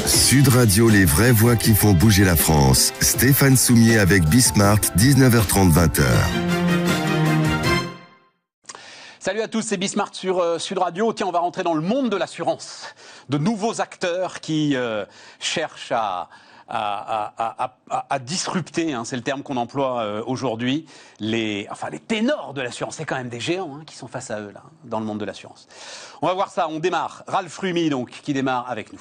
Sud Radio, les vraies voix qui font bouger la France. Stéphane Soumier avec Bismart, 19h30, 20h. Salut à tous, c'est Bismart sur Sud Radio. Tiens, on va rentrer dans le monde de l'assurance. De nouveaux acteurs qui cherchent à disrupter, c'est le terme qu'on emploie aujourd'hui, les ténors de l'assurance. C'est quand même des géants qui sont face à eux là, dans le monde de l'assurance. On va voir ça, on démarre. Ralph Rummy, donc, qui démarre avec nous.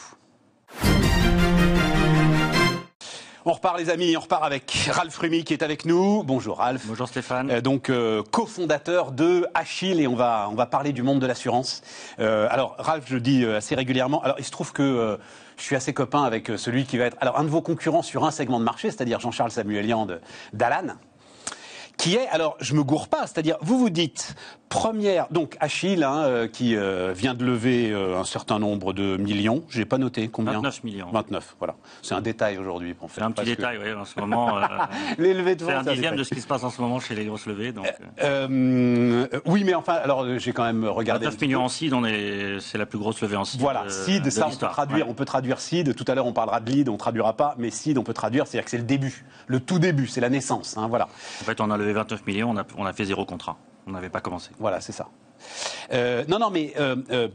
On repart les amis, on repart avec Ralph Rummy qui est avec nous. Bonjour Ralph. Bonjour Stéphane. Donc cofondateur de Achille et on va parler du monde de l'assurance. Alors Ralph, je le dis assez régulièrement. Alors il se trouve que je suis assez copain avec celui qui va être un de vos concurrents sur un segment de marché, c'est-à-dire Jean-Charles Samuelian d'Alan. Qui est, alors je me gourre pas, c'est-à-dire vous dites première, donc Achille qui vient de lever un certain nombre de millions, j'ai pas noté combien. 29 millions. 29, voilà. C'est un détail aujourd'hui. C'est un petit détail, oui, en ce moment. Les levées de fonds, c'est un dixième de ce qui se passe en ce moment chez les grosses levées. Donc, oui, mais enfin, alors j'ai quand même regardé. 29 millions en seed, c'est la plus grosse levée en seed. Voilà, seed, ça on peut traduire seed. Tout à l'heure on parlera de lead, on traduira pas, mais seed on peut traduire, c'est-à-dire que c'est le début, le tout début, c'est la naissance, voilà. En fait, on a levé 29 millions, on a fait 0 contrat. On n'avait pas commencé. Voilà, c'est ça.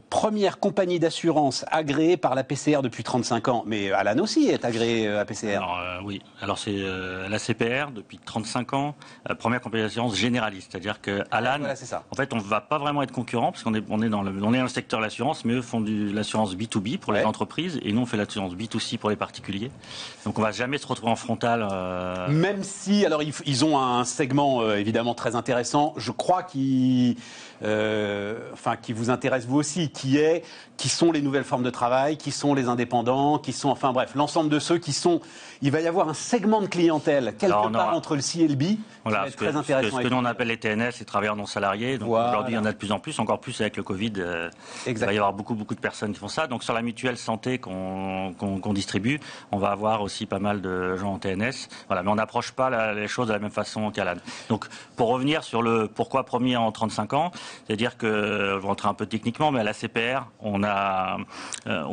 Première compagnie d'assurance agréée par la PCR depuis 35 ans. Mais Alan aussi est agréé à PCR. Alors, oui. Alors, c'est la CPR depuis 35 ans. Première compagnie d'assurance généraliste. C'est-à-dire que Alan, voilà, c'est ça. En fait, on ne va pas vraiment être concurrent parce qu'on est dans le secteur de l'assurance, mais eux font de l'assurance B2B pour les entreprises et nous, on fait l'assurance B2C pour les particuliers. Donc, on ne va jamais se retrouver en frontal. Même si, alors, ils ont un segment évidemment très intéressant. Je crois qui vous intéresse vous aussi, qui sont les nouvelles formes de travail, qui sont les indépendants, qui sont, l'ensemble de ceux qui sont. Il va y avoir un segment de clientèle quelque part entre le C et le B. Voilà, qui va être très intéressant. Ce que nous on appelle les TNS, les travailleurs non salariés. Donc aujourd'hui, il y en a de plus en plus, encore plus avec le Covid. Il va y avoir beaucoup de personnes qui font ça. Donc sur la mutuelle santé qu'on distribue, on va avoir aussi pas mal de gens en TNS. Voilà, mais on n'approche pas les choses de la même façon qu'Alan. Donc pour revenir sur le pourquoi premier en 35 ans, c'est-à-dire que, je vais rentrer un peu techniquement, mais à la CPR, on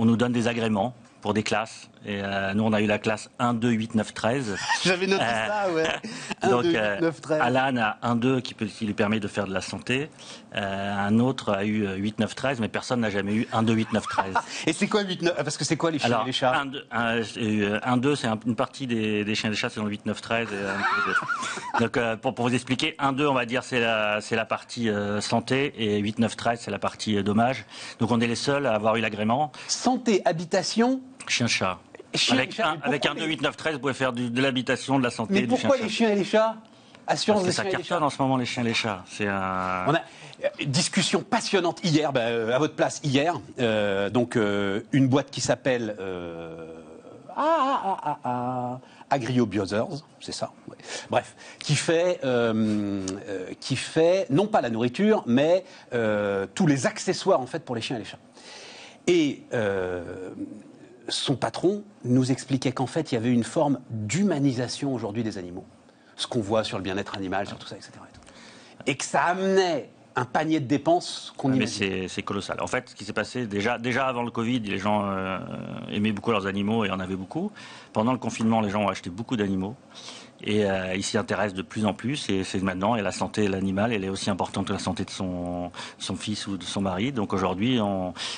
nous donne des agréments pour des classes. Et nous, on a eu la classe 1, 2, 8, 9, 13. J'avais noté ça, ouais. 1, donc, 2, 8, 9, 13. Alan a 1, 2 qui lui permet de faire de la santé. Un autre a eu 8, 9, 13, mais personne n'a jamais eu 1, 2, 8, 9, 13. Et c'est quoi 8, 9 parce que c'est quoi les chiens et les chats? 1, 2, c'est une partie des chiens et des chats, c'est dans le 8, 9, 13. Donc, pour vous expliquer, 1, 2, on va dire, c'est la partie santé, et 8, 9, 13, c'est la partie dommage. Donc, on est les seuls à avoir eu l'agrément. Santé, habitation. Chien-chat. Avec un 2, 8, 9, 13, vous pouvez faire de l'habitation, de la santé. Mais pourquoi les chiens et les chats? Assurance des chiens et les chats. Ça cartonne en ce moment, les chiens et les chats. On a une discussion passionnante hier, à votre place hier. Une boîte qui s'appelle Agrio Brothers, c'est ça. Ouais. Bref, qui fait non pas la nourriture, mais tous les accessoires en fait pour les chiens et les chats. Et son patron nous expliquait qu'en fait, il y avait une forme d'humanisation aujourd'hui des animaux. Ce qu'on voit sur le bien-être animal, sur tout ça, etc. Et que ça amenait un panier de dépenses qu'on imagine. Mais c'est colossal. En fait, ce qui s'est passé, déjà avant le Covid, les gens aimaient beaucoup leurs animaux et en avaient beaucoup. Pendant le confinement, les gens ont acheté beaucoup d'animaux. Et ils s'y intéressent de plus en plus, et c'est maintenant, et la santé de l'animal, elle est aussi importante que la santé de son fils ou de son mari. Donc aujourd'hui,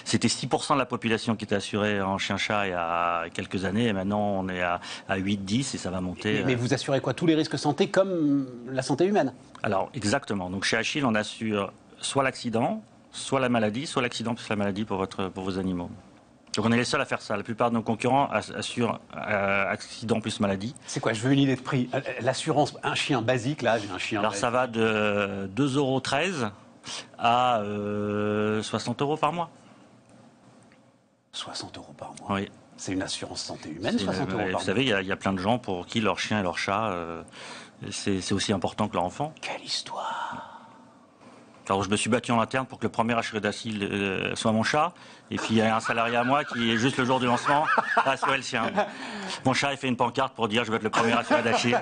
c'était 6% de la population qui était assurée en chien-chat il y a quelques années, et maintenant on est à 8-10, et ça va monter. Mais vous assurez quoi? Tous les risques santé comme la santé humaine? Alors exactement, donc chez Achille, on assure soit l'accident, soit la maladie, soit l'accident plus la maladie pour vos animaux. Donc on est les seuls à faire ça. La plupart de nos concurrents assurent accident plus maladie. C'est quoi? Je veux une idée de prix. L'assurance, un chien basique, là, j'ai un chien. Alors ça va de 2,13 € à 60 € par mois. 60 € par mois? Oui. C'est une assurance santé humaine, 60 € par mois. Vous savez, il y a plein de gens pour qui leur chien et leur chat, c'est aussi important que leur enfant. Quelle histoire! Alors, je me suis battu en interne pour que le premier assuré d'Achille soit mon chat. Et puis, il y a un salarié à moi qui, juste le jour du lancement, a assuré le sien. Mon chat, il fait une pancarte pour dire je veux être le premier assuré d'Achille.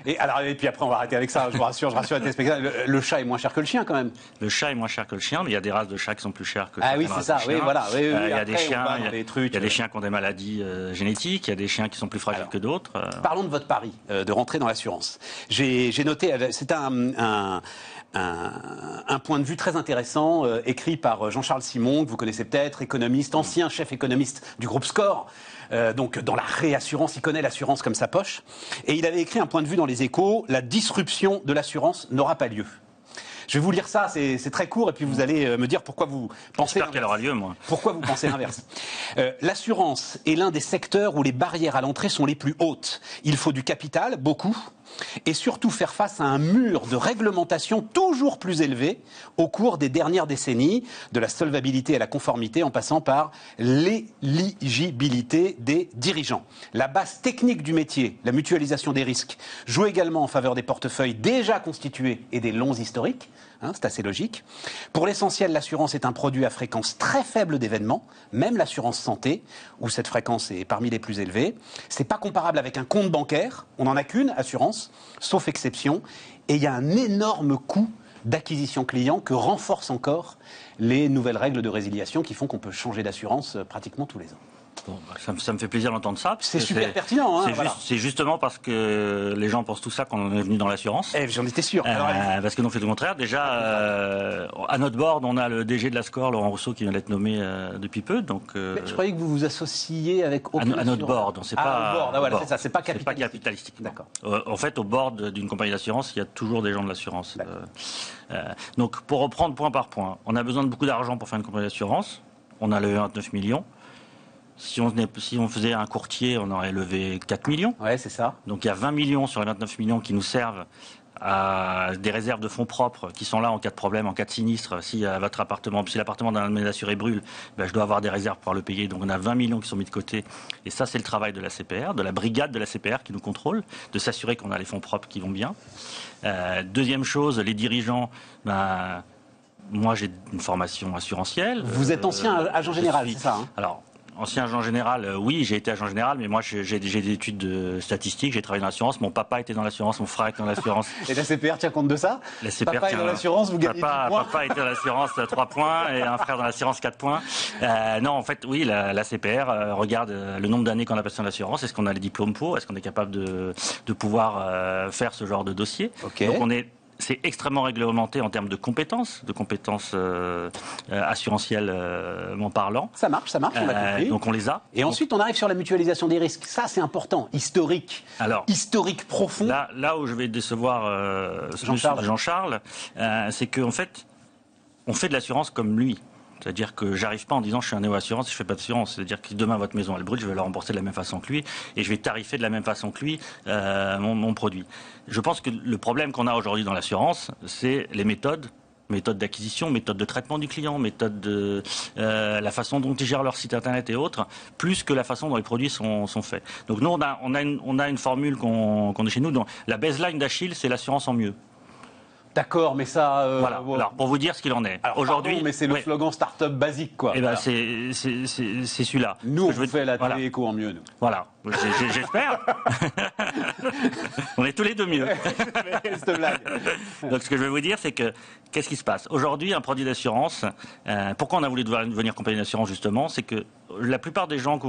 Et puis après, on va arrêter avec ça. Je vous rassure les téléspectateurs. Le chat est moins cher que le chien, quand même. Le chat est moins cher que le chien, mais il y a des races de chats qui sont plus chères que oui, c'est ça. Oui, voilà. Oui, il y a des chiens, il y a des chiens qui ont des maladies génétiques, il y a des chiens qui sont plus fragiles que d'autres. Parlons de votre pari de rentrer dans l'assurance. J'ai noté, c'est un point de vue très intéressant écrit par Jean-Charles Simon, que vous connaissez peut-être, économiste, ancien chef économiste du groupe SCOR. Donc dans la réassurance, il connaît l'assurance comme sa poche. Et il avait écrit un point de vue dans les Échos: la disruption de l'assurance n'aura pas lieu. Je vais vous lire ça, c'est très court, et puis vous allez me dire pourquoi vous pensez. J'espère qu'elle aura lieu, moi. Pourquoi vous pensez l'inverse. L'assurance est l'un des secteurs où les barrières à l'entrée sont les plus hautes. Il faut du capital, beaucoup, et surtout faire face à un mur de réglementation toujours plus élevé au cours des dernières décennies, de la solvabilité à la conformité, en passant par l'éligibilité des dirigeants. La base technique du métier, la mutualisation des risques, joue également en faveur des portefeuilles déjà constitués et des longs historiques. C'est assez logique. Pour l'essentiel, l'assurance est un produit à fréquence très faible d'événements, même l'assurance santé, où cette fréquence est parmi les plus élevées. C'est pas comparable avec un compte bancaire, on n'en a qu'une, assurance, sauf exception, et il y a un énorme coût d'acquisition client que renforcent encore les nouvelles règles de résiliation qui font qu'on peut changer d'assurance pratiquement tous les ans. Bon, ça me fait plaisir d'entendre ça. C'est super pertinent. C'est justement parce que les gens pensent tout ça qu'on est venu dans l'assurance. J'en étais sûr. Parce que nous, on fait le contraire. Déjà, à notre board, on a le DG de la SCOR, Laurent Rousseau, qui vient d'être nommé depuis peu. Donc, je croyais que vous vous associiez avec... À notre board. C'est pas, c'est ça, c'est pas capitalistique. D'accord. En fait, au board d'une compagnie d'assurance, il y a toujours des gens de l'assurance. Donc, pour reprendre point par point, on a besoin de beaucoup d'argent pour faire une compagnie d'assurance. On a levé 29 millions. Si on faisait un courtier, on aurait levé 4 millions. Ouais, c'est ça. Donc il y a 20 millions sur les 29 millions qui nous servent à des réserves de fonds propres qui sont là en cas de problème, en cas de sinistre. Si l'appartement d'un de mes assurés brûle, je dois avoir des réserves pour pouvoir le payer. Donc on a 20 millions qui sont mis de côté. Et ça, c'est le travail de la CPR, de la brigade de la CPR qui nous contrôle, de s'assurer qu'on a les fonds propres qui vont bien. Deuxième chose, les dirigeants... moi, j'ai une formation assurantielle. Vous êtes ancien agent général, c'est ça Alors, ancien agent général, oui, j'ai été agent général, mais moi j'ai des études de statistiques, j'ai travaillé dans l'assurance, mon papa était dans l'assurance, mon frère était dans l'assurance. Et la CPR tient compte de ça? La CPR papa est dans l'assurance, vous gagnez 10 points. Papa était dans l'assurance 3 points et un frère dans l'assurance 4 points. Non, en fait, oui, la CPR regarde le nombre d'années qu'on a passé dans l'assurance, est-ce qu'on a les diplômes pour, est-ce qu'on est capable de pouvoir faire ce genre de dossier. Okay. Donc c'est extrêmement réglementé en termes de compétences assurantielles parlant. Ça marche, on l'a compris. Donc on les a. Et ensuite, on arrive sur la mutualisation des risques. Ça, c'est important. Historique profond. Là où je vais décevoir Jean-Charles, c'est qu'en fait, on fait de l'assurance comme lui. C'est-à-dire que j'arrive pas en disant je suis un néo-assurance et je fais pas d'assurance. C'est-à-dire que demain votre maison elle brûle, je vais la rembourser de la même façon que lui et je vais tarifer de la même façon que lui mon produit. Je pense que le problème qu'on a aujourd'hui dans l'assurance, c'est les méthodes d'acquisition, méthodes de traitement du client, méthodes de la façon dont ils gèrent leur site internet et autres, plus que la façon dont les produits sont faits. Donc nous on a une formule qu'on a chez nous. Donc la baseline d'Achille, c'est l'assurance en mieux. D'accord, mais ça... voilà. Alors, pour vous dire ce qu'il en est. Aujourd'hui, mais c'est le slogan start-up basique, quoi. Eh ben, c'est celui-là. Nous, on fait la télé éco en mieux, nous. Voilà. J'espère. On est tous les deux mieux. Cette blague. Donc, ce que je veux vous dire, c'est que qu'est-ce qui se passe aujourd'hui? Un produit d'assurance. Pourquoi on a voulu devenir compagnie d'assurance justement? C'est que la plupart des gens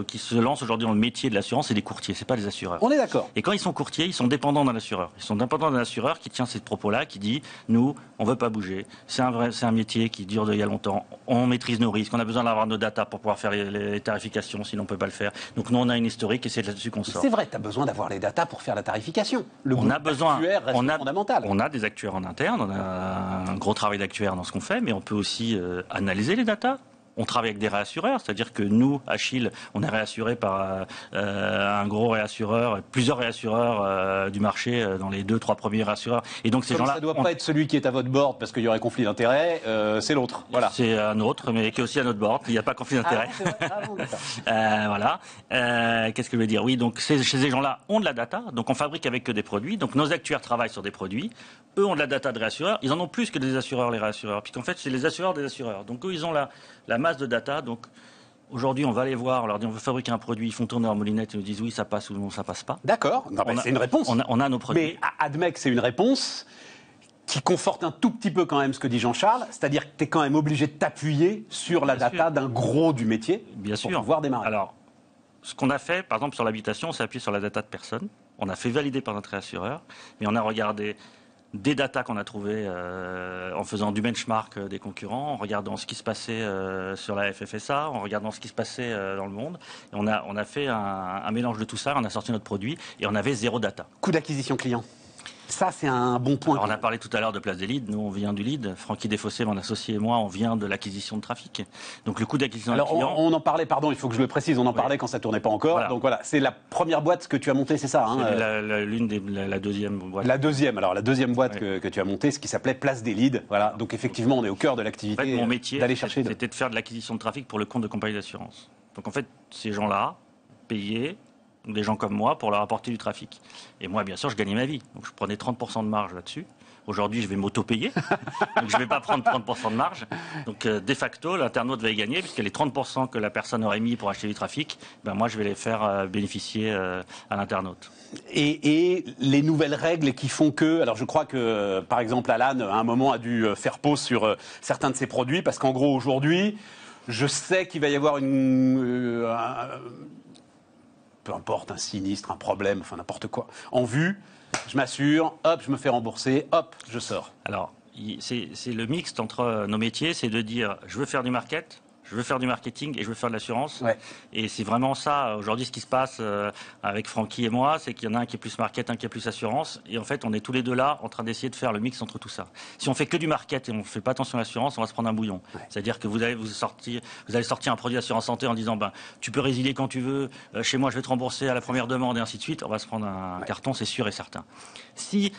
qui se lancent aujourd'hui dans le métier de l'assurance, c'est des courtiers, c'est pas des assureurs. On est d'accord. Et quand ils sont courtiers, ils sont dépendants d'un assureur. Ils sont dépendants d'un assureur qui tient ces propos-là, qui dit nous, on veut pas bouger. C'est un métier qui dure il y a longtemps. On maîtrise nos risques. On a besoin d'avoir nos datas pour pouvoir faire les tarifications. Sinon, on peut pas le faire. Donc nous, on a une historique et c'est là-dessus qu'on sort. C'est vrai, tu as besoin d'avoir les datas pour faire la tarification. On a besoin. Fondamental. On a des actuaires en interne. On a un gros travail d'actuaire dans ce qu'on fait, mais on peut aussi analyser les datas. On travaille avec des réassureurs, c'est-à-dire que nous, Achille, on est réassuré par un gros réassureur, plusieurs réassureurs du marché, dans les 2-3 premiers réassureurs. Et donc ces gens-là, ça ne doit pas être celui qui est à votre board parce qu'il y aurait conflit d'intérêt, c'est l'autre. Voilà. C'est un autre, mais qui est aussi à notre board. Il n'y a pas conflit d'intérêt. Voilà. Qu'est-ce que je veux dire? Oui, donc chez ces gens-là, on de la data, donc on fabrique avec eux des produits. Donc nos actuaires travaillent sur des produits. Eux ont de la data de réassureurs. Ils en ont plus que des assureurs, les réassureurs, puisqu'en fait, c'est les assureurs des assureurs. Donc eux, ils ont la masse de data. Donc aujourd'hui, on va les voir, on leur dit on veut fabriquer un produit, ils font tourner leur moulinette, ils nous disent oui, ça passe ou non, ça passe pas. D'accord, c'est une réponse. On a nos produits. Mais admets que c'est une réponse qui conforte un tout petit peu quand même ce que dit Jean-Charles, c'est-à-dire que tu es quand même obligé de t'appuyer sur la data d'un gros du métier pour pouvoir démarrer. Alors, ce qu'on a fait, par exemple sur l'habitation, on s'est appuyé sur la data de personnes. On a fait valider par notre réassureur, mais on a regardé des datas qu'on a trouvées en faisant du benchmark des concurrents, en regardant ce qui se passait sur la FFSA, en regardant ce qui se passait dans le monde. Et on a fait un mélange de tout ça, on a sorti notre produit et on avait zéro data. Coût d'acquisition client. Ça, c'est un bon point. Alors, on a parlé tout à l'heure de place des leads. Nous, on vient du lead. Francky Desfossés, mon associé et moi, on vient de l'acquisition de trafic. Donc, le coût d'acquisition d'un client... Alors, on en parlait, pardon, il faut que je le précise, on en parlait quand ça tournait pas encore. Voilà. Donc, voilà, c'est la première boîte que tu as montée, c'est ça C'est la deuxième boîte. La deuxième boîte que tu as montée, ce qui s'appelait Place des leads. Voilà. Donc, effectivement, on est au cœur de l'activité. En fait, mon métier, d'aller chercher c'était de faire de l'acquisition de trafic pour le compte de compagnie d'assurance. Donc, en fait, ces gens-là, payés, des gens comme moi, pour leur apporter du trafic. Et moi, bien sûr, je gagnais ma vie. Donc, je prenais 30% de marge là-dessus. Aujourd'hui, je vais m'auto-payer. Donc, je ne vais pas prendre 30% de marge. Donc, de facto, l'internaute va y gagner, puisque les 30% que la personne aurait mis pour acheter du trafic, ben, moi, je vais les faire bénéficier à l'internaute. Et les nouvelles règles qui font que... Alors, je crois que, par exemple, Alan, à un moment, a dû faire pause sur certains de ses produits, parce qu'en gros, aujourd'hui, je sais qu'il va y avoir peu importe, un sinistre, un problème, enfin n'importe quoi, en vue, je m'assure, hop, je me fais rembourser, hop, je sors. Alors, c'est le mixte entre nos métiers, c'est de dire, je veux faire du market, je veux faire du marketing et je veux faire de l'assurance. Ouais. Et c'est vraiment ça, aujourd'hui, ce qui se passe avec Francky et moi, c'est qu'il y en a un qui est plus market, un qui est plus assurance. Et en fait, on est tous les deux là en train d'essayer de faire le mix entre tout ça. Si on fait que du market et on ne fait pas attention à l'assurance, on va se prendre un bouillon. Ouais. C'est-à-dire que vous allez sortir un produit d'assurance santé en disant, ben, tu peux résilier quand tu veux, chez moi, je vais te rembourser à la première demande et ainsi de suite. On va se prendre un carton, c'est sûr et certain. Si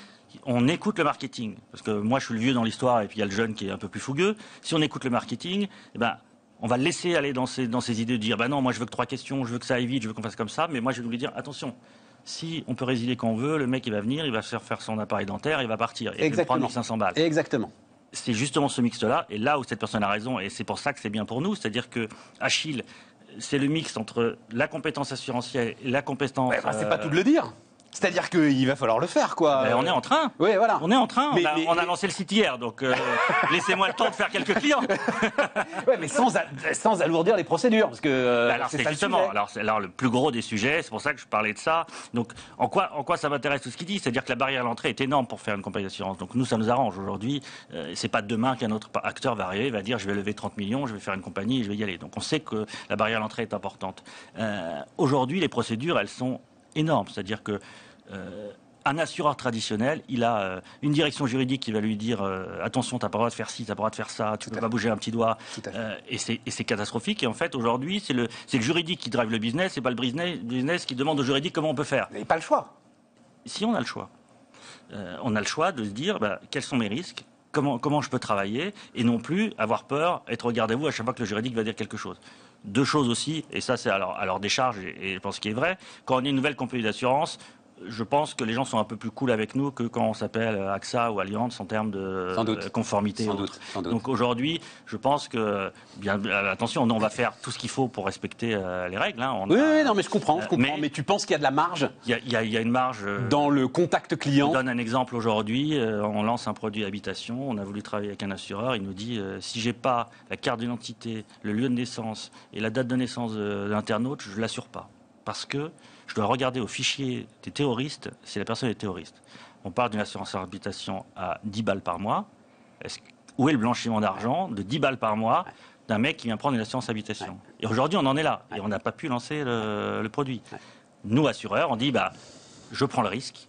on écoute le marketing, parce que moi, je suis le vieux dans l'histoire et puis il y a le jeune qui est un peu plus fougueux. Si on écoute le marketing, eh ben, on va le laisser aller dans ses idées de dire bah non, moi je veux que 3 questions, je veux que ça aille vite, je veux qu'on fasse comme ça, mais moi je vais lui dire attention, si on peut résilier quand on veut, le mec il va venir, il va faire son appareil dentaire, il va partir, et il va prendre 500 balles. Exactement. C'est justement ce mix-là, et là où cette personne a raison, et c'est pour ça que c'est bien pour nous, c'est-à-dire que Achille, c'est le mix entre la compétence assurantielle et la compétence... Ouais, c'est pas tout de le dire. C'est-à-dire qu'il va falloir le faire, quoi. Ben, on est en train. Oui, voilà. On est en train. On a lancé le site hier, donc laissez-moi le temps de faire quelques clients. Oui, mais sans alourdir les procédures, parce que alors, c'est justement. Alors, le plus gros des sujets, c'est pour ça que je parlais de ça. Donc, en quoi ça m'intéresse tout ce qu'il dit, c'est-à-dire que la barrière à l'entrée est énorme pour faire une compagnie d'assurance. Donc, nous, ça nous arrange aujourd'hui. C'est pas demain qu'un autre acteur va arriver, va dire, je vais lever 30 millions, je vais faire une compagnie, et je vais y aller. Donc, on sait que la barrière à l'entrée est importante. Aujourd'hui, les procédures, elles sont énormes, c'est-à-dire que un assureur traditionnel, il a une direction juridique qui va lui dire attention, tu n'as pas le droit de faire ci, tu n'as pas le droit de faire ça, tu ne peux pas bouger un petit doigt, et c'est catastrophique. Et en fait, aujourd'hui, c'est le juridique qui drive le business, c'est pas le business qui demande au juridique comment on peut faire. Mais pas le choix. Si on a le choix, on a le choix de se dire quels sont mes risques, comment je peux travailler, et non plus avoir peur, être regardez-vous à chaque fois que le juridique va dire quelque chose. Deux choses aussi, et ça c'est alors des charges, et je pense qu'il est vrai, quand on a une nouvelle compagnie d'assurance, je pense que les gens sont un peu plus cool avec nous que quand on s'appelle AXA ou Allianz en termes de conformité. Sans doute. Donc aujourd'hui, je pense que, bien attention, on va faire tout ce qu'il faut pour respecter les règles. Hein. Oui, non, mais je comprends. Mais tu penses qu'il y a de la marge ? Il y a une marge. Dans le contact client. Je donne un exemple aujourd'hui. On lance un produit habitation. On a voulu travailler avec un assureur. Il nous dit si j'ai pas la carte d'identité, le lieu de naissance et la date de naissance de l'internaute, je l'assure pas. Parce que je dois regarder au fichier des terroristes si la personne est terroriste. On parle d'une assurance habitation à 10 balles par mois. Où est le blanchiment d'argent de 10 balles par mois d'un mec qui vient prendre une assurance habitation? Ouais. Et aujourd'hui, on en est là. Et on n'a pas pu lancer le produit. Ouais. Nous, assureurs, on dit je prends le risque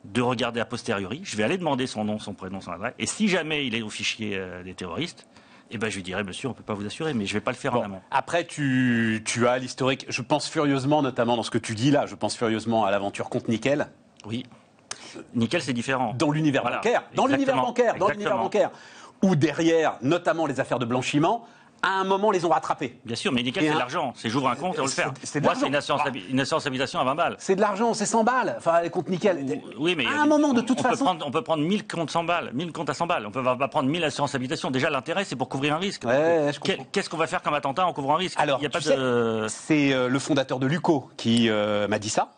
de regarder a posteriori. Je vais aller demander son nom, son prénom, son adresse. Et si jamais il est au fichier des terroristes, Eh ben, je lui dirais, monsieur, on ne peut pas vous assurer, mais je ne vais pas le faire en amont. Après, tu as l'historique. Je pense furieusement, notamment dans ce que tu dis là, je pense furieusement à l'aventure contre Nickel. Oui. Nickel, c'est différent. Dans l'univers bancaire. Dans l'univers bancaire. Où derrière, notamment les affaires de blanchiment, à un moment, les ont rattrapés. Bien sûr, mais Nickel, c'est de l'argent. C'est j'ouvre un compte et on le fait. Moi, c'est une assurance habitation à 20 balles. C'est de l'argent, c'est 100 balles. Enfin, les comptes Nickel. Oui, mais à un moment, de toute façon. On peut prendre 1000 comptes 100 balles, 1000 comptes à 100 balles. On peut pas prendre 1000 assurances habitation. Déjà, l'intérêt, c'est pour couvrir un risque. Ouais, qu'est-ce qu'on va faire comme attentat en couvrant un risque? Alors, c'est le fondateur de Luco qui m'a dit ça.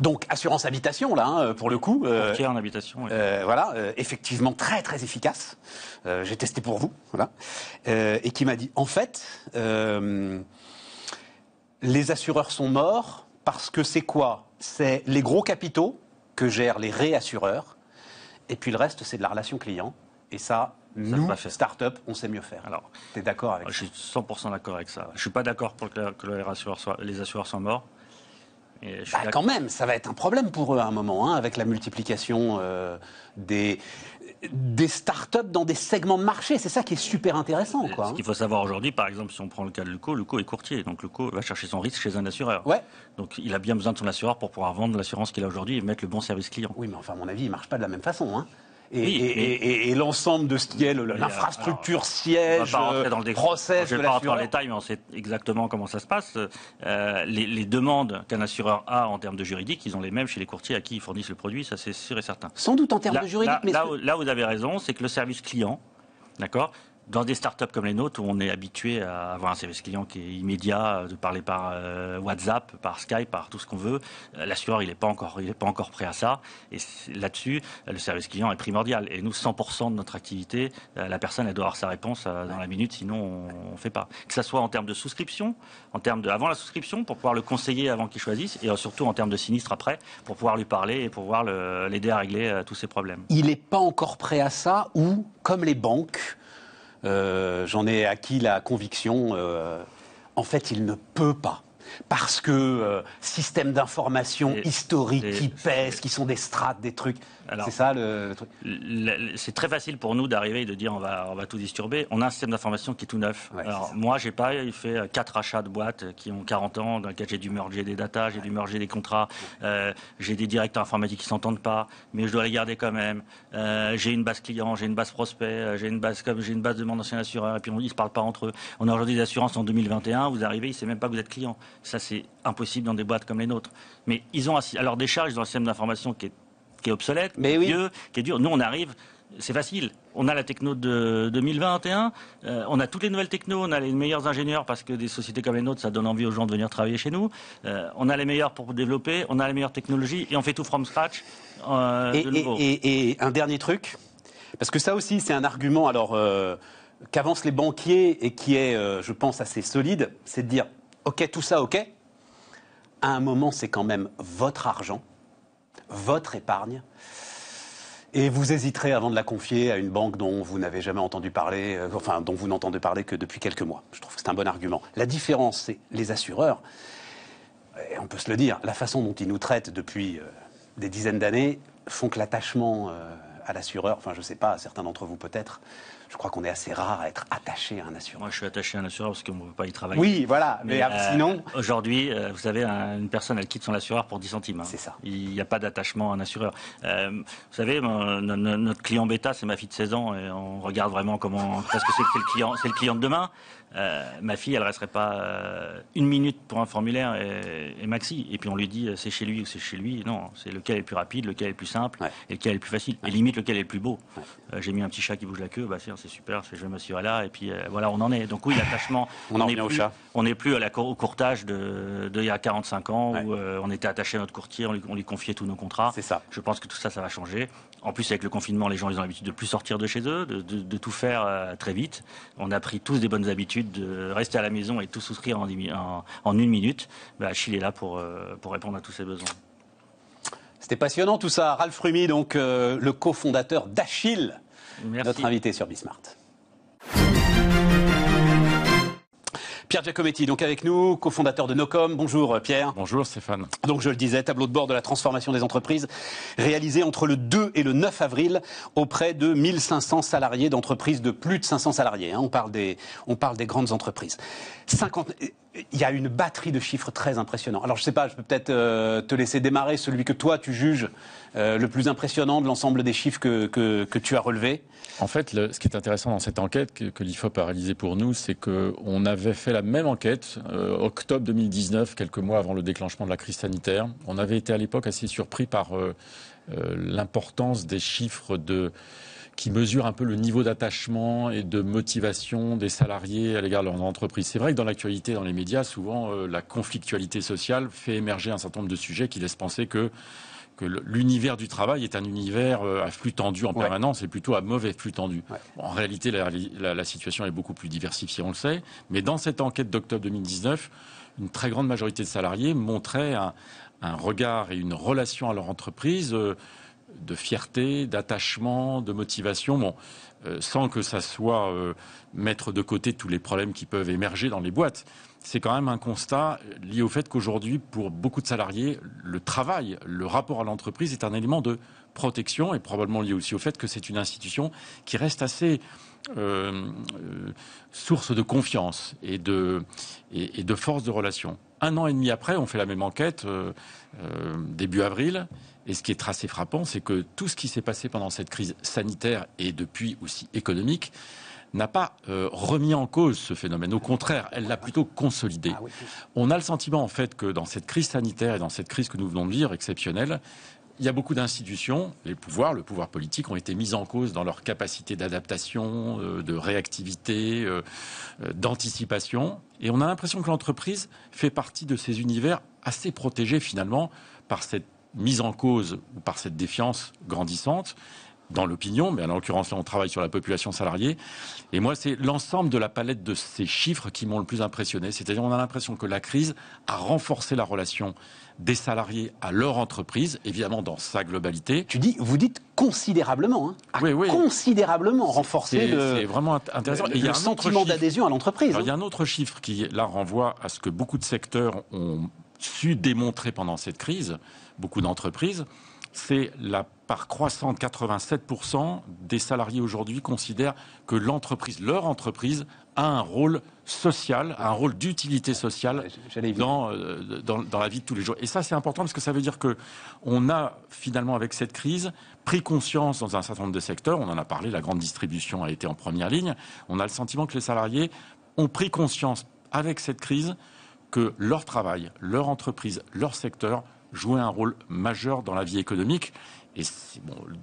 Donc, assurance habitation, là, pour le coup. Courtier en habitation. Oui. Voilà, effectivement, très, très efficace. J'ai testé pour vous, voilà. Et qui m'a dit, en fait, les assureurs sont morts parce que c'est quoi? C'est les gros capitaux que gèrent les réassureurs. Et puis le reste, c'est de la relation client. Et ça nous, start-up, on sait mieux faire. Alors, tu es d'accord avec ça? Je suis 100% d'accord avec ça. Je ne suis pas d'accord pour que les assureurs soient morts. Quand même, ça va être un problème pour eux à un moment, avec la multiplication des start-up dans des segments de marché. C'est ça qui est super intéressant. Ce qu'il faut savoir aujourd'hui, par exemple, si on prend le cas de Luco est courtier. Donc Luco va chercher son risque chez un assureur. Ouais. Donc il a bien besoin de son assureur pour pouvoir vendre l'assurance qu'il a aujourd'hui et mettre le bon service client. Oui, mais enfin, à mon avis, il ne marche pas de la même façon. Et l'ensemble de ce qui est l'infrastructure siège, process je ne vais pas rentrer dans les détails, mais on sait exactement comment ça se passe. Les demandes qu'un assureur a en termes de juridique, ils ont les mêmes chez les courtiers à qui ils fournissent le produit, ça c'est sûr et certain. Sans doute en termes de juridique. Là, vous avez raison, c'est que le service client, d'accord, dans des startups comme les nôtres, où on est habitué à avoir un service client qui est immédiat, de parler par WhatsApp, par Skype, par tout ce qu'on veut, l'assureur, il n'est pas encore prêt à ça. Et là-dessus, le service client est primordial. Et nous, 100% de notre activité, la personne, elle doit avoir sa réponse dans la minute, sinon on ne fait pas. Que ça soit en termes de souscription, en termes avant la souscription, pour pouvoir le conseiller avant qu'il choisisse, et surtout en termes de sinistre après, pour pouvoir lui parler et pour pouvoir l'aider à régler tous ses problèmes. Il n'est pas encore prêt à ça, ou, comme les banques, j'en ai acquis la conviction, en fait, il ne peut pas. Parce que système d'information historique qui pèse, qui sont des strates, des trucs. C'est ça le truc. C'est très facile pour nous d'arriver et de dire on va tout disturber. On a un système d'information qui est tout neuf. Ouais, alors moi, j'ai pas fait 4 achats de boîtes qui ont 40 ans, dans lesquels j'ai dû merger des datas, j'ai dû merger des contrats. J'ai des directeurs informatiques qui s'entendent pas, mais je dois les garder quand même. J'ai une base client, j'ai une base prospect, j'ai une base de mon ancien assureur, et puis ils se parlent pas entre eux. On a aujourd'hui des assurances en 2021, vous arrivez, ils ne savent même pas que vous êtes client. Ça, c'est impossible dans des boîtes comme les nôtres. Mais ils ont alors des charges, ils ont un système d'information qui est obsolète, qui est dur. Nous, on arrive, c'est facile. On a la techno de 2021, on a toutes les nouvelles technos, on a les meilleurs ingénieurs parce que des sociétés comme les nôtres, ça donne envie aux gens de venir travailler chez nous. On a les meilleurs pour développer, on a les meilleures technologies et on fait tout from scratch. Et un dernier truc, parce que ça aussi, c'est un argument qu'avancent les banquiers et qui est, je pense, assez solide, c'est de dire, OK, tout ça, OK. À un moment, c'est quand même votre argent, votre épargne, et vous hésiterez avant de la confier à une banque dont vous n'avez jamais entendu parler, dont vous n'entendez parler que depuis quelques mois. Je trouve que c'est un bon argument. La différence, c'est les assureurs, et on peut se le dire, la façon dont ils nous traitent depuis des dizaines d'années font que l'attachement à l'assureur, enfin je ne sais pas, certains d'entre vous peut-être, je crois qu'on est assez rare à être attaché à un assureur. Moi, je suis attaché à un assureur parce qu'on ne peut pas y travailler. Oui, voilà. Mais sinon... Aujourd'hui, vous savez, une personne, elle quitte son assureur pour 10 centimes. C'est ça. Il n'y a pas d'attachement à un assureur. Vous savez, notre client bêta, c'est ma fille de 16 ans. Et on regarde vraiment parce que c'est le client de demain. Ma fille, elle ne resterait pas une minute pour un formulaire et maxi. Et puis on lui dit, c'est chez lui ou c'est chez lui. Non, c'est lequel est le plus rapide, lequel est le plus simple, et lequel est le plus facile. Et limite, lequel est le plus beau. J'ai mis un petit chat qui bouge la queue, c'est super, je vais m'assurer là, et puis voilà, on en est. Donc oui, l'attachement, on n'est plus au courtage de il y a 45 ans, où on était attaché à notre courtier, on lui confiait tous nos contrats. C'est ça. Je pense que tout ça, ça va changer. En plus, avec le confinement, les gens, ils ont l'habitude de plus sortir de chez eux, de tout faire très vite. On a pris tous des bonnes habitudes de rester à la maison et tout souscrire en 1 minute. Achille est là pour répondre à tous ces besoins. C'était passionnant tout ça. Ralph Rumi, donc le cofondateur d'Achille, notre invité sur Bismart. Pierre Giacometti, donc avec nous, cofondateur de Nocom. Bonjour Pierre. Bonjour Stéphane. Donc je le disais, tableau de bord de la transformation des entreprises réalisé entre le 2 et le 9 avril auprès de 1500 salariés d'entreprises de plus de 500 salariés. On parle des grandes entreprises. Il y a une batterie de chiffres très impressionnants. Alors je ne sais pas, je peux peut-être te laisser démarrer celui que toi tu juges le plus impressionnant de l'ensemble des chiffres que tu as relevés. En fait, ce qui est intéressant dans cette enquête que l'IFOP a réalisée pour nous, c'est qu'on avait fait la même enquête octobre 2019, quelques mois avant le déclenchement de la crise sanitaire. On avait été à l'époque assez surpris par l'importance des chiffres qui mesurent un peu le niveau d'attachement et de motivation des salariés à l'égard de leur entreprise. C'est vrai que dans l'actualité, dans les médias, souvent, la conflictualité sociale fait émerger un certain nombre de sujets qui laissent penser que l'univers du travail est un univers à flux tendu en permanence et plutôt à mauvais flux tendu. Ouais. Bon, en réalité, la situation est beaucoup plus diversifiée, on le sait. Mais dans cette enquête d'octobre 2019, une très grande majorité de salariés montraient un regard et une relation à leur entreprise de fierté, d'attachement, de motivation, sans que ça soit mettre de côté tous les problèmes qui peuvent émerger dans les boîtes. C'est quand même un constat lié au fait qu'aujourd'hui, pour beaucoup de salariés, le travail, le rapport à l'entreprise est un élément de protection et probablement lié aussi au fait que c'est une institution qui reste assez source de confiance et de force de relation. 1 an et demi après, on fait la même enquête, début avril. Et ce qui est assez frappant, c'est que tout ce qui s'est passé pendant cette crise sanitaire et depuis aussi économique n'a pas remis en cause ce phénomène. Au contraire, elle l'a plutôt consolidé. On a le sentiment, en fait, que dans cette crise sanitaire et dans cette crise que nous venons de vivre, exceptionnelle, il y a beaucoup d'institutions, le pouvoir politique, ont été mis en cause dans leur capacité d'adaptation, de réactivité, d'anticipation. Et on a l'impression que l'entreprise fait partie de ces univers assez protégés, finalement, par cette mise en cause ou par cette défiance grandissante dans l'opinion, mais en l'occurrence là on travaille sur la population salariée. Et moi c'est l'ensemble de la palette de ces chiffres qui m'ont le plus impressionné. C'est-à-dire on a l'impression que la crise a renforcé la relation des salariés à leur entreprise, évidemment dans sa globalité. Vous dites considérablement, hein, oui. Considérablement renforcé c'est vraiment intéressant. Et il y a un sentiment d'adhésion à l'entreprise. Il y a un autre chiffre qui là renvoie à ce que beaucoup de secteurs ont su démontrer pendant cette crise, beaucoup d'entreprises, c'est la part croissante, 87% des salariés aujourd'hui considèrent que leur entreprise a un rôle social, un rôle d'utilité sociale dans la vie de tous les jours. Et ça, c'est important parce que ça veut dire qu'on a finalement, avec cette crise, pris conscience dans un certain nombre de secteurs, on en a parlé, la grande distribution a été en première ligne, on a le sentiment que les salariés ont pris conscience avec cette crise que leur travail, leur entreprise, leur secteur jouait un rôle majeur dans la vie économique. Et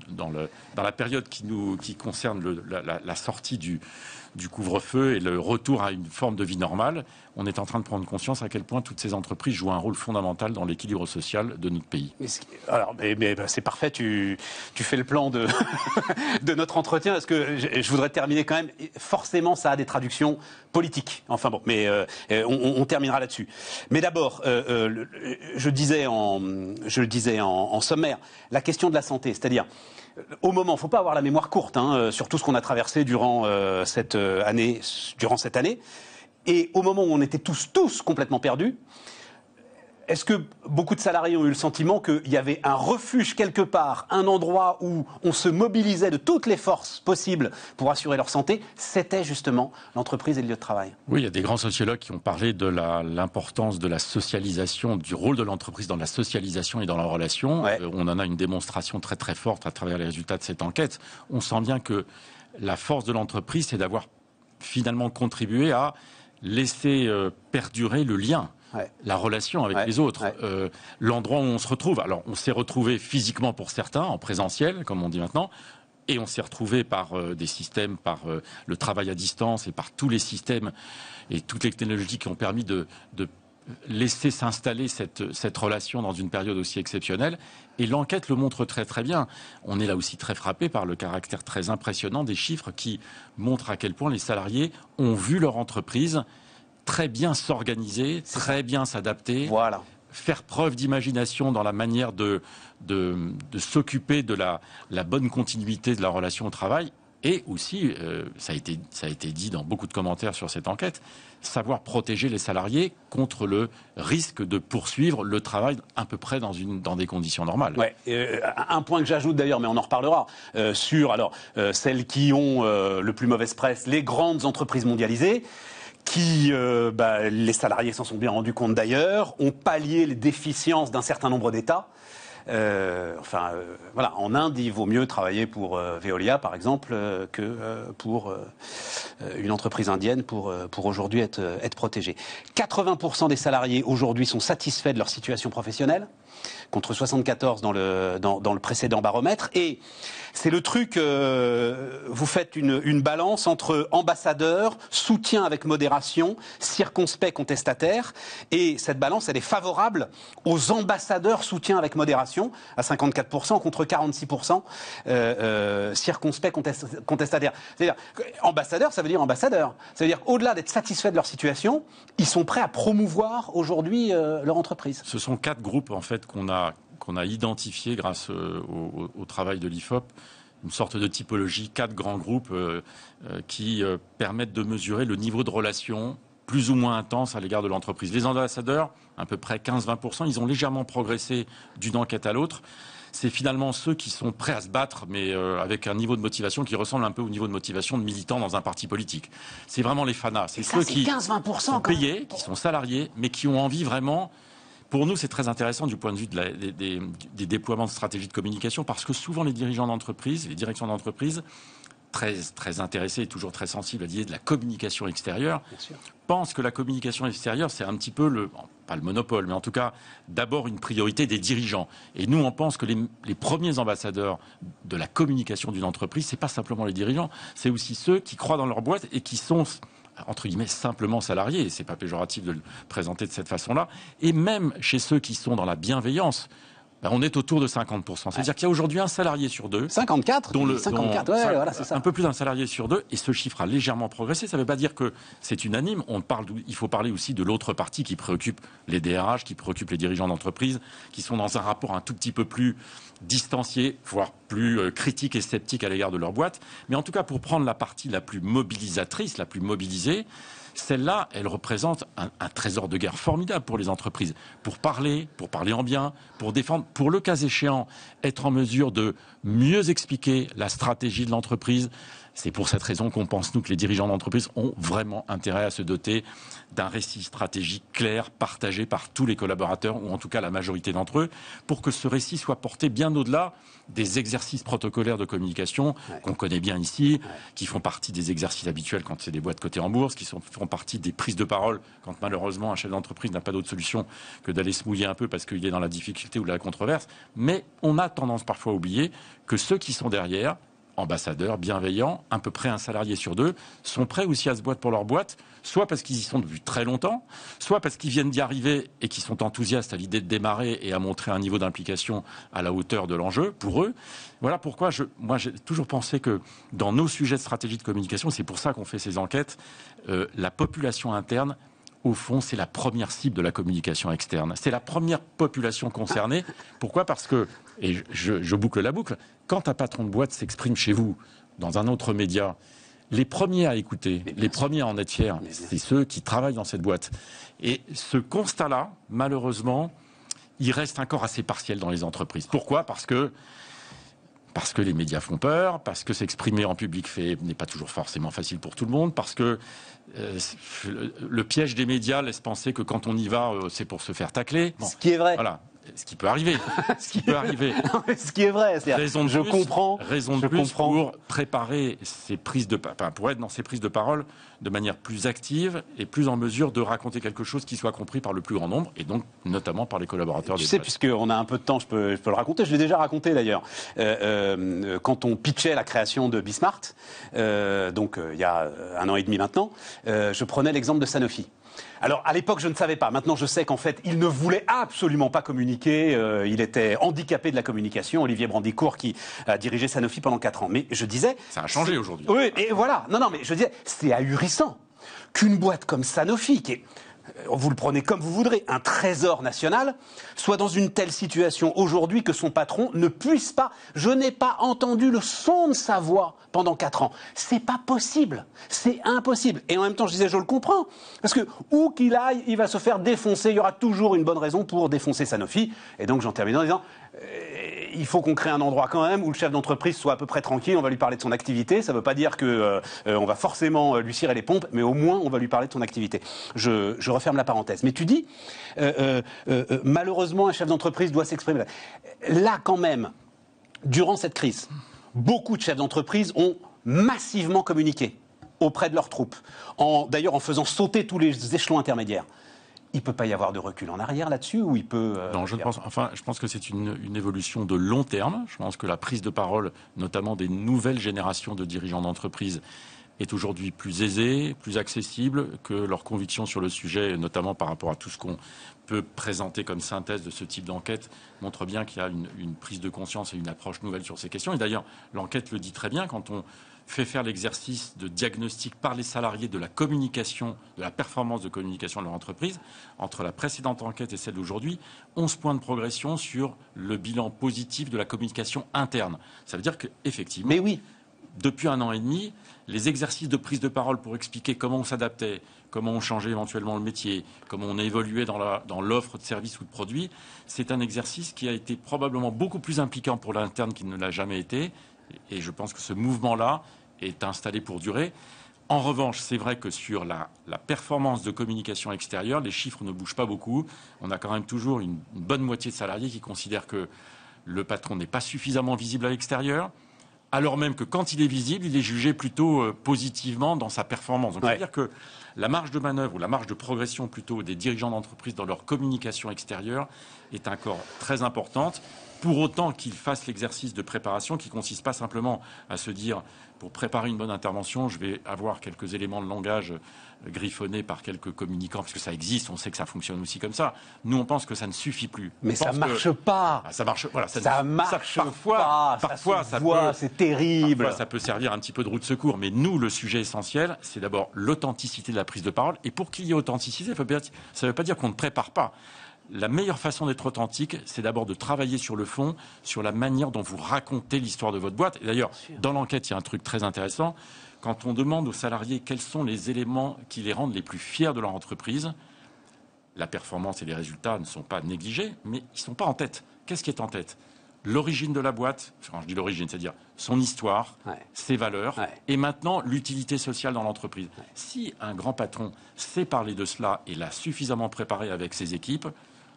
dans la période qui concerne la sortie du couvre-feu et le retour à une forme de vie normale, on est en train de prendre conscience à quel point toutes ces entreprises jouent un rôle fondamental dans l'équilibre social de notre pays. Alors, c'est parfait, tu fais le plan de notre entretien, parce que je voudrais terminer quand même. Forcément, ça a des traductions politiques. Enfin bon, mais on terminera là-dessus. Mais d'abord, je le disais en sommaire, la question de la santé, c'est-à-dire au moment, il ne faut pas avoir la mémoire courte sur tout ce qu'on a traversé durant cette année. Et au moment où on était tous complètement perdus, est-ce que beaucoup de salariés ont eu le sentiment qu'il y avait un refuge quelque part, un endroit où on se mobilisait de toutes les forces possibles pour assurer leur santé? C'était justement l'entreprise et le lieu de travail. Oui, il y a des grands sociologues qui ont parlé de l'importance de la socialisation, du rôle de l'entreprise dans la socialisation et dans la relation. Ouais. On en a une démonstration très très forte à travers les résultats de cette enquête. On sent bien que la force de l'entreprise, c'est d'avoir finalement contribué à laisser perdurer le lien. Ouais. La relation avec les autres, l'endroit où on se retrouve. Alors, on s'est retrouvé physiquement pour certains, en présentiel, comme on dit maintenant, et on s'est retrouvé par des systèmes, par le travail à distance et par tous les systèmes et toutes les technologies qui ont permis de laisser s'installer cette relation dans une période aussi exceptionnelle. Et l'enquête le montre très très bien. On est là aussi très frappé par le caractère très impressionnant des chiffres qui montrent à quel point les salariés ont vu leur entreprise très bien s'organiser, très bien s'adapter, voilà. Faire preuve d'imagination dans la manière de s'occuper de la bonne continuité de la relation au travail. Et aussi, ça a été dit dans beaucoup de commentaires sur cette enquête, savoir protéger les salariés contre le risque de poursuivre le travail à peu près dans des conditions normales. Ouais. Un point que j'ajoute d'ailleurs, mais on en reparlera, sur celles qui ont le plus mauvaise presse, les grandes entreprises mondialisées, qui, les salariés s'en sont bien rendus compte d'ailleurs, ont pallié les déficiences d'un certain nombre d'États. Voilà, en Inde, il vaut mieux travailler pour Veolia, par exemple, que pour une entreprise indienne pour aujourd'hui être protégé. 80% des salariés aujourd'hui sont satisfaits de leur situation professionnelle, contre 74 dans le précédent baromètre. Et c'est le truc, vous faites une balance entre ambassadeurs, soutien avec modération, circonspect, contestataire. Et cette balance, elle est favorable aux ambassadeurs, soutien avec modération, à 54% contre 46%, circonspect, contestataire. C'est-à-dire, ambassadeur, ça veut dire ambassadeur. Ça veut dire qu'au-delà d'être satisfaits de leur situation, ils sont prêts à promouvoir aujourd'hui leur entreprise. Ce sont 4 groupes, en fait, qu'on a identifié grâce au travail de l'IFOP, une sorte de typologie, 4 grands groupes qui permettent de mesurer le niveau de relation plus ou moins intense à l'égard de l'entreprise. Les ambassadeurs, à peu près 15-20%, ils ont légèrement progressé d'une enquête à l'autre. C'est finalement ceux qui sont prêts à se battre, mais avec un niveau de motivation qui ressemble un peu au niveau de motivation de militants dans un parti politique. C'est vraiment les fanas. C'est ceux qui sont payés, qui sont salariés, mais qui ont envie vraiment... Pour nous, c'est très intéressant du point de vue des déploiements de stratégies de communication, parce que souvent les dirigeants d'entreprise, les directions d'entreprise, très intéressés et toujours très sensibles à l'idée de la communication extérieure, pensent que la communication extérieure, c'est un petit peu pas le monopole, mais en tout cas, d'abord une priorité des dirigeants. Et nous, on pense que les premiers ambassadeurs de la communication d'une entreprise, c'est pas simplement les dirigeants, c'est aussi ceux qui croient dans leur boîte et qui sont... entre guillemets, simplement salariés, et c'est pas péjoratif de le présenter de cette façon-là, et même chez ceux qui sont dans la bienveillance, on est autour de 50%. C'est-à-dire qu'il y a aujourd'hui un salarié sur 2. 54 voilà, c'est ça. Un peu plus d'un salarié sur 2, et ce chiffre a légèrement progressé. Ça ne veut pas dire que c'est unanime. Il faut parler aussi de l'autre partie qui préoccupe les DRH, qui préoccupe les dirigeants d'entreprise, qui sont dans un rapport un tout petit peu plus distancié, voire plus critique et sceptique à l'égard de leur boîte. Mais en tout cas, pour prendre la partie la plus mobilisatrice, la plus mobilisée, celle-là, elle représente un trésor de guerre formidable pour les entreprises. Pour parler en bien, pour défendre, pour le cas échéant, être en mesure de mieux expliquer la stratégie de l'entreprise. C'est pour cette raison qu'on pense, nous, que les dirigeants d'entreprise ont vraiment intérêt à se doter d'un récit stratégique clair, partagé par tous les collaborateurs, ou en tout cas la majorité d'entre eux, pour que ce récit soit porté bien au-delà des exercices protocolaires de communication qu'on connaît bien ici, qui font partie des exercices habituels quand c'est des boîtes cotées en bourse, qui font partie des prises de parole quand malheureusement un chef d'entreprise n'a pas d'autre solution que d'aller se mouiller un peu parce qu'il est dans la difficulté ou la controverse. Mais on a tendance parfois à oublier que ceux qui sont derrière, ambassadeurs, bienveillants, à peu près un salarié sur 2, sont prêts aussi à se battre pour leur boîte, soit parce qu'ils y sont depuis très longtemps, soit parce qu'ils viennent d'y arriver et qu'ils sont enthousiastes à l'idée de démarrer et à montrer un niveau d'implication à la hauteur de l'enjeu pour eux. Voilà pourquoi moi j'ai toujours pensé que dans nos sujets de stratégie de communication, c'est pour ça qu'on fait ces enquêtes, la population interne, au fond, c'est la première cible de la communication externe. C'est la première population concernée. Pourquoi ? Parce que, et je boucle la boucle, quand un patron de boîte s'exprime chez vous, dans un autre média, les premiers à écouter, les premiers à en être fiers, c'est ceux qui travaillent dans cette boîte. Et ce constat-là, malheureusement, il reste encore assez partiel dans les entreprises. Pourquoi ? Parce que les médias font peur, parce que s'exprimer en public n'est pas toujours forcément facile pour tout le monde, parce que le piège des médias laisse penser que quand on y va, c'est pour se faire tacler. Bon, ce qui est vrai. Voilà. Ce qui peut arriver. Ce qui peut arriver. Ce qui est vrai. Raison de plus pour préparer ces prises de, pour être dans ces prises de parole de manière plus active et plus en mesure de raconter quelque chose qui soit compris par le plus grand nombre et donc notamment par les collaborateurs. Tu sais, puisqu'on a un peu de temps, je peux le raconter. Je l'ai déjà raconté d'ailleurs. Quand on pitchait la création de Bismart, donc il y a 1 an et demi maintenant, je prenais l'exemple de Sanofi. Alors, à l'époque, je ne savais pas. Maintenant, je sais qu'en fait, il ne voulait absolument pas communiquer. Il était handicapé de la communication. Olivier Brandicourt, qui a dirigé Sanofi pendant 4 ans. Mais je disais... Ça a changé aujourd'hui. Oui, et voilà. Non, mais je disais, c'est ahurissant qu'une boîte comme Sanofi, qui est vous le prenez comme vous voudrez, un trésor national, soit dans une telle situation aujourd'hui que son patron ne puisse pas... Je n'ai pas entendu le son de sa voix pendant 4 ans. C'est pas possible. C'est impossible. Et en même temps, je disais, je le comprends. Parce que où qu'il aille, il va se faire défoncer. Il y aura toujours une bonne raison pour défoncer Sanofi. Et donc, j'en termine en disant... il faut qu'on crée un endroit quand même où le chef d'entreprise soit à peu près tranquille, on va lui parler de son activité, ça ne veut pas dire qu'on va forcément lui cirer les pompes, mais au moins on va lui parler de son activité. Je referme la parenthèse. Mais tu dis, malheureusement un chef d'entreprise doit s'exprimer. Là quand même, durant cette crise, beaucoup de chefs d'entreprise ont massivement communiqué auprès de leurs troupes, d'ailleurs en faisant sauter tous les échelons intermédiaires. Il ne peut pas y avoir de recul en arrière là-dessus ou il peut... Non, je pense que c'est une évolution de long terme. Je pense que la prise de parole, notamment des nouvelles générations de dirigeants d'entreprise, est aujourd'hui plus aisée, plus accessible, que leurs convictions sur le sujet, notamment par rapport à tout ce qu'on peut présenter comme synthèse de ce type d'enquête, montre bien qu'il y a une prise de conscience et une approche nouvelle sur ces questions. Et d'ailleurs, l'enquête le dit très bien, quand on fait faire l'exercice de diagnostic par les salariés de la communication, de la performance de communication de leur entreprise, entre la précédente enquête et celle d'aujourd'hui, 11 points de progression sur le bilan positif de la communication interne. Ça veut dire qu'effectivement, mais oui, depuis 1 an et demi, les exercices de prise de parole pour expliquer comment on s'adaptait, comment on changeait éventuellement le métier, comment on évoluait dans l'offre de services ou de produits, c'est un exercice qui a été probablement beaucoup plus impliquant pour l'interne qu'il ne l'a jamais été. Et je pense que ce mouvement-là est installé pour durer. En revanche, c'est vrai que sur la performance de communication extérieure, les chiffres ne bougent pas beaucoup. On a quand même toujours une bonne moitié de salariés qui considèrent que le patron n'est pas suffisamment visible à l'extérieur, alors même que quand il est visible, il est jugé plutôt positivement dans sa performance. Donc, c'est-à-dire que la marge de manœuvre ou la marge de progression plutôt des dirigeants d'entreprise dans leur communication extérieure est encore très importante. Pour autant qu'ils fassent l'exercice de préparation qui ne consiste pas simplement à se dire, pour préparer une bonne intervention, je vais avoir quelques éléments de langage griffonnés par quelques communicants, parce que ça existe, on sait que ça fonctionne aussi comme ça. Nous, on pense que ça ne suffit plus. Mais ça ne marche pas. Ça marche, voilà, ça marche pas. Parfois, ça voit, c'est terrible. Parfois, ça peut servir un petit peu de roue de secours. Mais nous, le sujet essentiel, c'est d'abord l'authenticité de la prise de parole. Et pour qu'il y ait authenticité, ça ne veut pas dire qu'on ne prépare pas. La meilleure façon d'être authentique, c'est d'abord de travailler sur le fond, sur la manière dont vous racontez l'histoire de votre boîte. Et d'ailleurs, dans l'enquête, il y a un truc très intéressant. Quand on demande aux salariés quels sont les éléments qui les rendent les plus fiers de leur entreprise, la performance et les résultats ne sont pas négligés, mais ils ne sont pas en tête. Qu'est-ce qui est en tête ? L'origine de la boîte, quand je dis l'origine, c'est-à-dire son histoire, ses valeurs, et maintenant l'utilité sociale dans l'entreprise. Si un grand patron sait parler de cela et l'a suffisamment préparé avec ses équipes,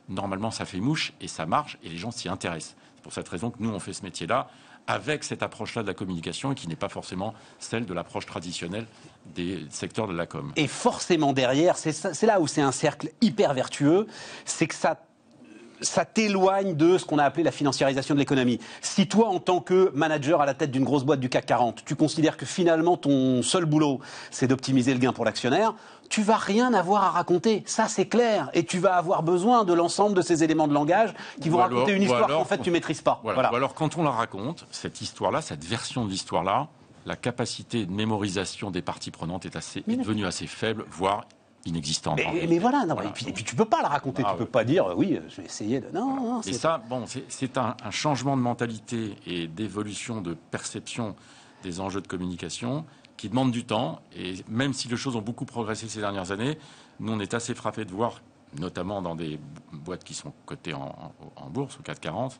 normalement, ça fait mouche et ça marche et les gens s'y intéressent. C'est pour cette raison que nous, on fait ce métier-là avec cette approche-là de la communication et qui n'est pas forcément celle de l'approche traditionnelle des secteurs de la com. Et forcément derrière, c'est là où c'est un cercle hyper vertueux, c'est que ça t'éloigne de ce qu'on a appelé la financiarisation de l'économie. Si toi, en tant que manager à la tête d'une grosse boîte du CAC 40, tu considères que finalement ton seul boulot, c'est d'optimiser le gain pour l'actionnaire, tu vas rien avoir à raconter, ça c'est clair. Et tu vas avoir besoin de l'ensemble de ces éléments de langage qui vont raconter une histoire qu'en fait tu maîtrises pas. Voilà. Ou alors quand on la raconte, cette histoire-là, cette version de l'histoire-là, la capacité de mémorisation des parties prenantes est devenue assez faible, voire inexistante. Mais voilà, non, voilà. Et puis tu peux pas la raconter, tu peux pas dire oui, je vais essayer de... Non, et ça, bon, c'est un changement de mentalité et d'évolution de perception des enjeux de communication qui demande du temps, et même si les choses ont beaucoup progressé ces dernières années, nous on est assez frappés de voir, notamment dans des boîtes qui sont cotées en bourse, au CAC 40,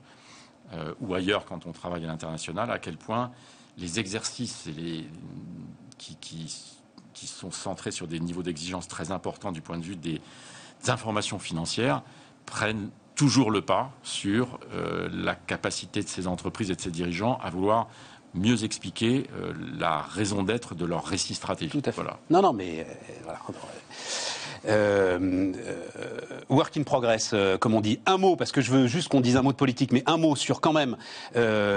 ou ailleurs quand on travaille à l'international, à quel point les exercices qui sont centrés sur des niveaux d'exigence très importants du point de vue des informations financières prennent toujours le pas sur la capacité de ces entreprises et de ces dirigeants à vouloir mieux expliquer la raison d'être de leur récit stratégique. Tout à fait. Voilà. Non, mais voilà. Work in progress, comme on dit. Un mot, parce que je veux juste qu'on dise un mot de politique, mais un mot sur quand même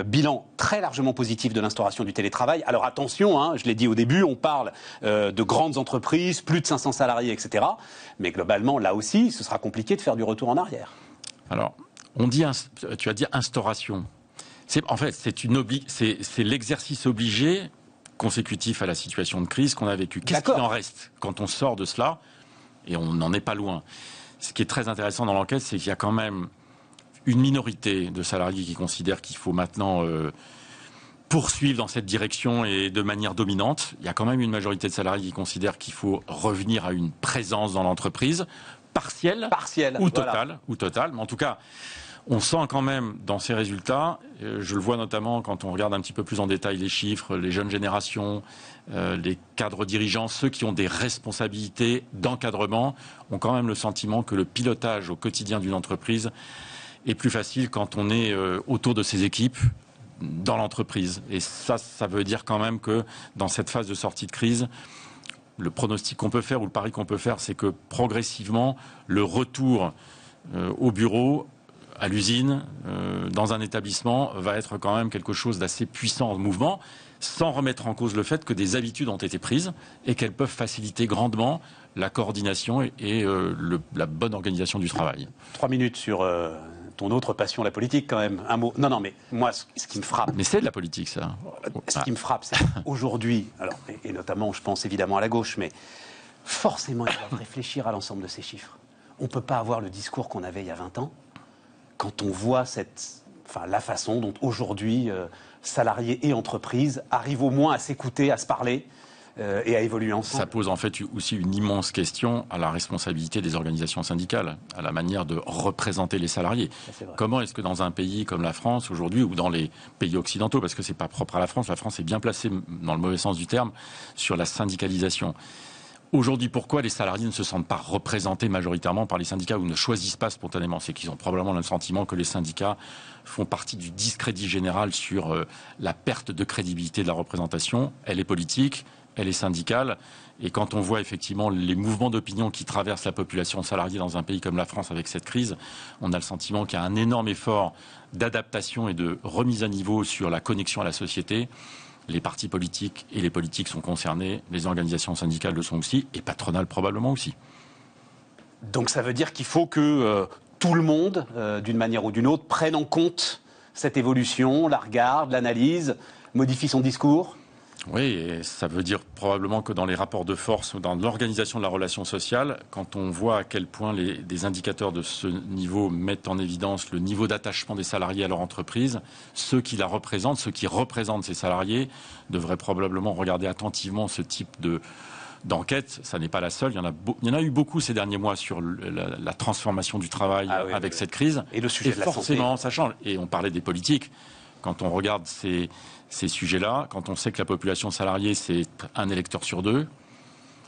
bilan très largement positif de l'instauration du télétravail. Alors attention, hein, je l'ai dit au début, on parle de grandes entreprises, plus de 500 salariés, etc. Mais globalement, là aussi, ce sera compliqué de faire du retour en arrière. Alors, tu as dit instauration. En fait, c'est l'exercice obligé consécutif à la situation de crise qu'on a vécue. Qu'est-ce qu'il en reste quand on sort de cela ? Et on n'en est pas loin. Ce qui est très intéressant dans l'enquête, c'est qu'il y a quand même une minorité de salariés qui considèrent qu'il faut maintenant poursuivre dans cette direction et de manière dominante. Il y a quand même une majorité de salariés qui considèrent qu'il faut revenir à une présence dans l'entreprise, partielle ou totale. Mais en tout cas, on sent quand même dans ces résultats, je le vois notamment quand on regarde un petit peu plus en détail les chiffres, les jeunes générations, les cadres dirigeants, ceux qui ont des responsabilités d'encadrement, ont quand même le sentiment que le pilotage au quotidien d'une entreprise est plus facile quand on est autour de ses équipes dans l'entreprise. Et ça veut dire quand même que dans cette phase de sortie de crise, le pronostic qu'on peut faire ou le pari qu'on peut faire, c'est que progressivement, le retour au bureau, à l'usine, dans un établissement, va être quand même quelque chose d'assez puissant en mouvement, sans remettre en cause le fait que des habitudes ont été prises et qu'elles peuvent faciliter grandement la coordination et la bonne organisation du travail. 3 minutes sur ton autre passion, la politique, quand même. Un mot. Non, mais moi, ce qui me frappe... Mais c'est de la politique, ça. Ce qui me frappe, c'est qu'aujourd'hui, alors, et notamment, je pense évidemment à la gauche, mais forcément, ils doivent réfléchir à l'ensemble de ces chiffres. On ne peut pas avoir le discours qu'on avait il y a 20 ans quand on voit la façon dont aujourd'hui, salariés et entreprises arrivent au moins à s'écouter, à se parler et à évoluer ensemble. Ça pose en fait aussi une immense question à la responsabilité des organisations syndicales, à la manière de représenter les salariés. Comment est-ce que dans un pays comme la France aujourd'hui, ou dans les pays occidentaux, parce que c'est pas propre à la France est bien placée, dans le mauvais sens du terme, sur la syndicalisation. Aujourd'hui, pourquoi les salariés ne se sentent pas représentés majoritairement par les syndicats ou ne choisissent pas spontanément? C'est qu'ils ont probablement le sentiment que les syndicats font partie du discrédit général sur la perte de crédibilité de la représentation. Elle est politique, elle est syndicale. Et quand on voit effectivement les mouvements d'opinion qui traversent la population salariée dans un pays comme la France avec cette crise, on a le sentiment qu'il y a un énorme effort d'adaptation et de remise à niveau sur la connexion à la société. Les partis politiques et les politiques sont concernés, les organisations syndicales le sont aussi, et patronales probablement aussi. Donc ça veut dire qu'il faut que tout le monde, d'une manière ou d'une autre, prenne en compte cette évolution, la regarde, l'analyse, modifie son discours? Oui, et ça veut dire probablement que dans les rapports de force, dans l'organisation de la relation sociale, quand on voit à quel point des indicateurs de ce niveau mettent en évidence le niveau d'attachement des salariés à leur entreprise, ceux qui la représentent, ceux qui représentent ces salariés, devraient probablement regarder attentivement ce type d'enquête. Ça n'est pas la seule. Il y en a eu beaucoup ces derniers mois sur la transformation du travail avec cette crise. Et le sujet de la santé. Forcément, ça change. Et on parlait des politiques. Quand on regarde ces sujets-là, quand on sait que la population salariée, c'est un électeur sur 2,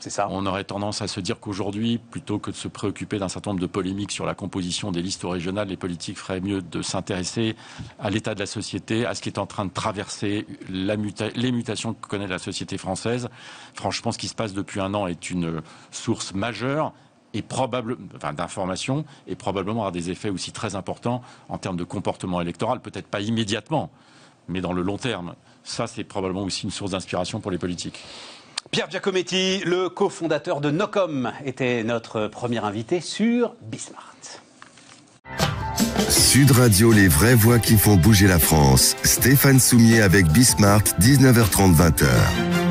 c'est ça. On aurait tendance à se dire qu'aujourd'hui, plutôt que de se préoccuper d'un certain nombre de polémiques sur la composition des listes régionales, les politiques feraient mieux de s'intéresser à l'état de la société, à ce qui est en train de traverser les mutations que connaît la société française. Franchement, ce qui se passe depuis 1 an est une source majeure d'information et probablement avoir des effets aussi très importants en termes de comportement électoral, peut-être pas immédiatement, mais dans le long terme. Ça, c'est probablement aussi une source d'inspiration pour les politiques. Pierre Giacometti, le cofondateur de Nocom, était notre premier invité sur Bismart. Sud Radio, les vraies voix qui font bouger la France. Stéphane Soumier avec Bismart, 19h30, 20h.